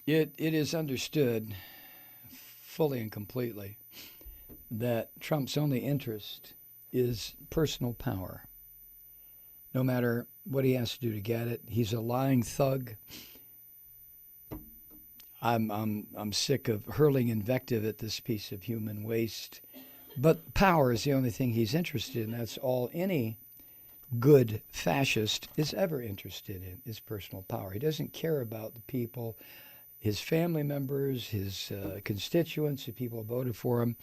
It is understood fully and completely that Trump's only interest is personal power. No matter what he has to do to get it, he's a lying thug. I'm sick of hurling invective at this piece of human waste. But power is the only thing he's interested in. That's all any good fascist is ever interested in, is personal power. He doesn't care about the people, his family members, his constituents, the people who voted for him.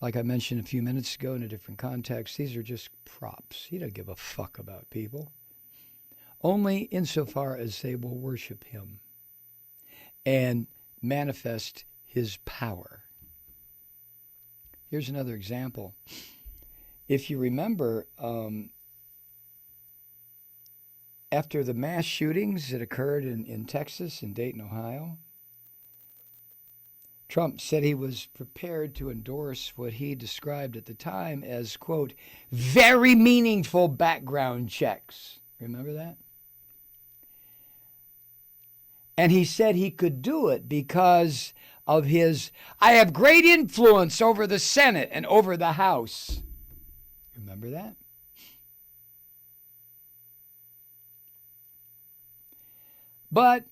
Like I mentioned a few minutes ago in a different context, these are just props. He doesn't give a fuck about people, only insofar as they will worship him and manifest his power. Here's another example. If you remember, after the mass shootings that occurred in Texas and Dayton, Ohio, Trump said he was prepared to endorse what he described at the time as, quote, very meaningful background checks. Remember that? And he said he could do it because of his, I have great influence over the Senate and over the House. Remember that? But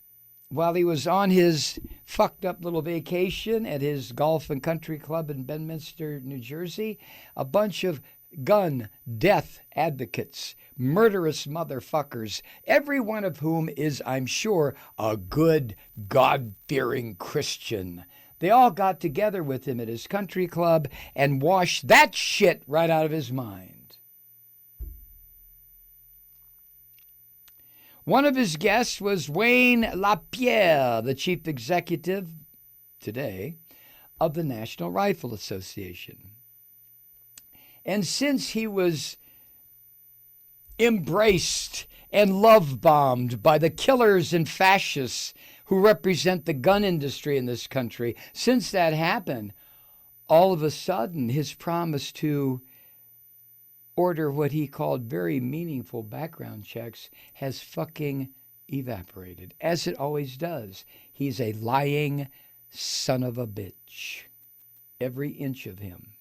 while he was on his fucked up little vacation at his golf and country club in Bedminster, New Jersey, a bunch of gun death advocates, murderous motherfuckers, every one of whom is, I'm sure, a good, God-fearing Christian. They all got together with him at his country club and washed that shit right out of his mind. One of his guests was Wayne LaPierre, the chief executive today of the National Rifle Association. And since he was embraced and love-bombed by the killers and fascists who represent the gun industry in this country, since that happened, all of a sudden his promise to order what he called very meaningful background checks has fucking evaporated, as it always does. He's a lying son of a bitch, every inch of him.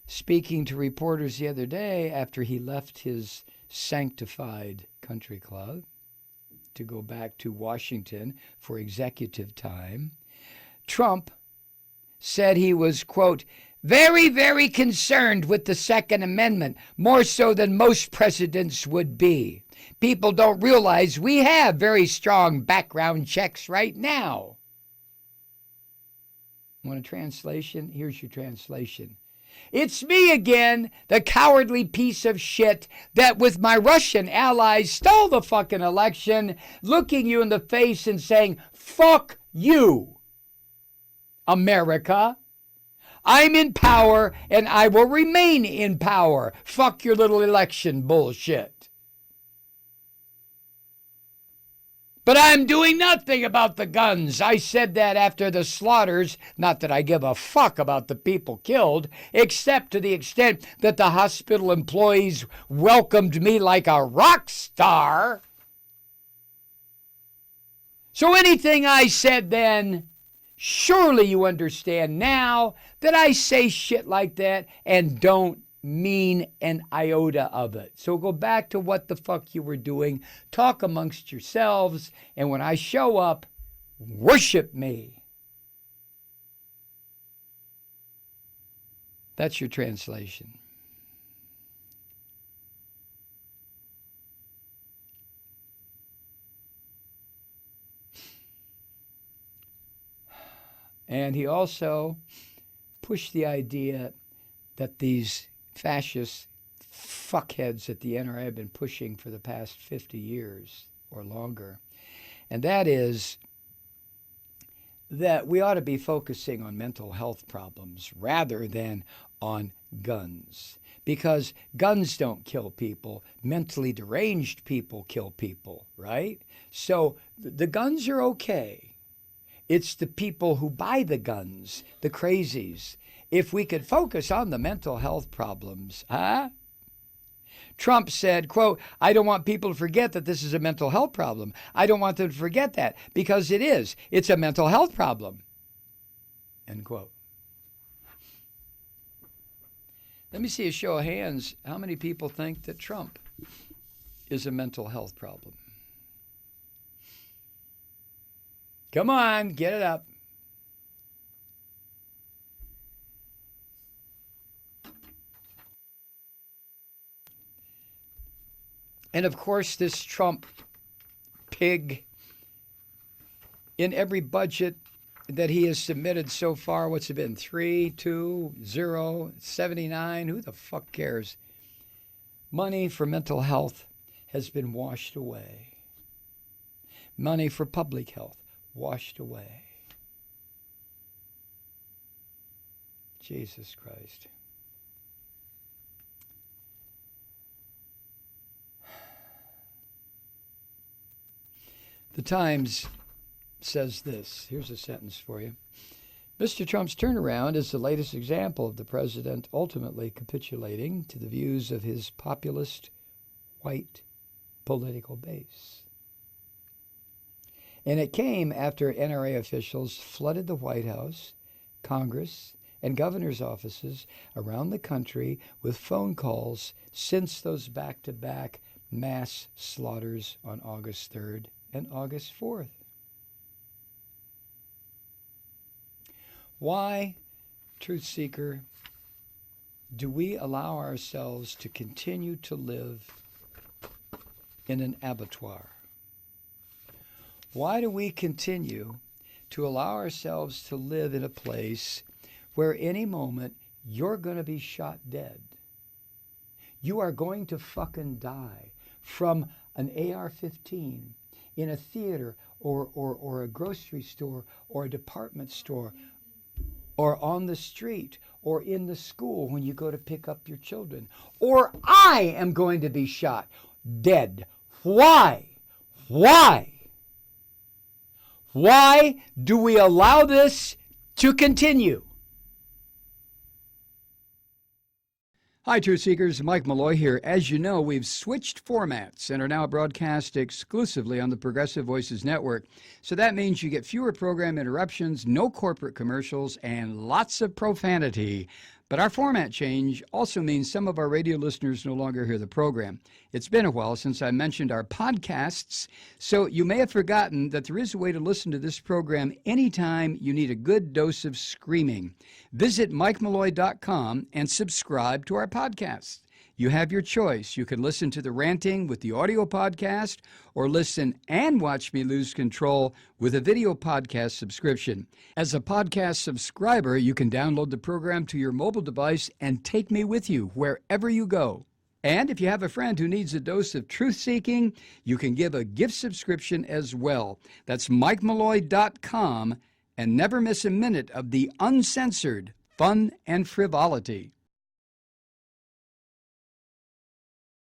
Speaking to reporters the other day after he left his sanctified country club to go back to Washington for executive time, Trump said he was, quote, very, very concerned with the Second Amendment, more so than most presidents would be. People don't realize we have very strong background checks right now. Want a translation? Here's your translation. It's me again, the cowardly piece of shit that with my Russian allies stole the fucking election, looking you in the face and saying, fuck you, America. I'm in power and I will remain in power. Fuck your little election bullshit. But I'm doing nothing about the guns. I said that after the slaughters, not that I give a fuck about the people killed, except to the extent that the hospital employees welcomed me like a rock star. So anything I said then, surely you understand now that I say shit like that and don't mean an iota of it. So go back to what the fuck you were doing. Talk amongst yourselves. And when I show up, worship me. That's your translation. And he also pushed the idea that these fascist fuckheads at the NRA have been pushing for the past 50 years or longer. And that is that we ought to be focusing on mental health problems rather than on guns. Because guns don't kill people. Mentally deranged people kill people, right? So the guns are okay. It's the people who buy the guns, the crazies. If we could focus on the mental health problems, Trump said, quote, I don't want people to forget that this is a mental health problem. I don't want them to forget that because it is. It's a mental health problem, end quote. Let me see a show of hands. How many people think that Trump is a mental health problem? Come on, get it up. And of course, this Trump pig, in every budget that he has submitted so far, what's it been? 3, 2, 0, 79? Who the fuck cares? Money for mental health has been washed away. Money for public health washed away. Jesus Christ. The Times says this. Here's a sentence for you. Mr. Trump's turnaround is the latest example of the president ultimately capitulating to the views of his populist white political base. And it came after NRA officials flooded the White House, Congress, and governor's offices around the country with phone calls since those back-to-back mass slaughters on August 3rd and August 4th. Why, truth seeker, do we allow ourselves to continue to live in an abattoir? Why do we continue to allow ourselves to live in a place where any moment you're going to be shot dead? You are going to fucking die from an AR-15 in a theater or a grocery store or a department store or on the street or in the school when you go to pick up your children. Or I am going to be shot dead. Why? Why? Why do we allow this to continue? Hi, Truth Seekers. Mike Malloy here. As you know, we've switched formats and are now broadcast exclusively on the Progressive Voices Network. So that means you get fewer program interruptions, no corporate commercials, and lots of profanity. But our format change also means some of our radio listeners no longer hear the program. It's been a while since I mentioned our podcasts, so you may have forgotten that there is a way to listen to this program anytime you need a good dose of screaming. Visit MikeMalloy.com and subscribe to our podcasts. You have your choice. You can listen to the ranting with the audio podcast or listen and watch me lose control with a video podcast subscription. As a podcast subscriber, you can download the program to your mobile device and take me with you wherever you go. And if you have a friend who needs a dose of truth-seeking, you can give a gift subscription as well. That's MikeMalloy.com, and never miss a minute of the uncensored fun and frivolity.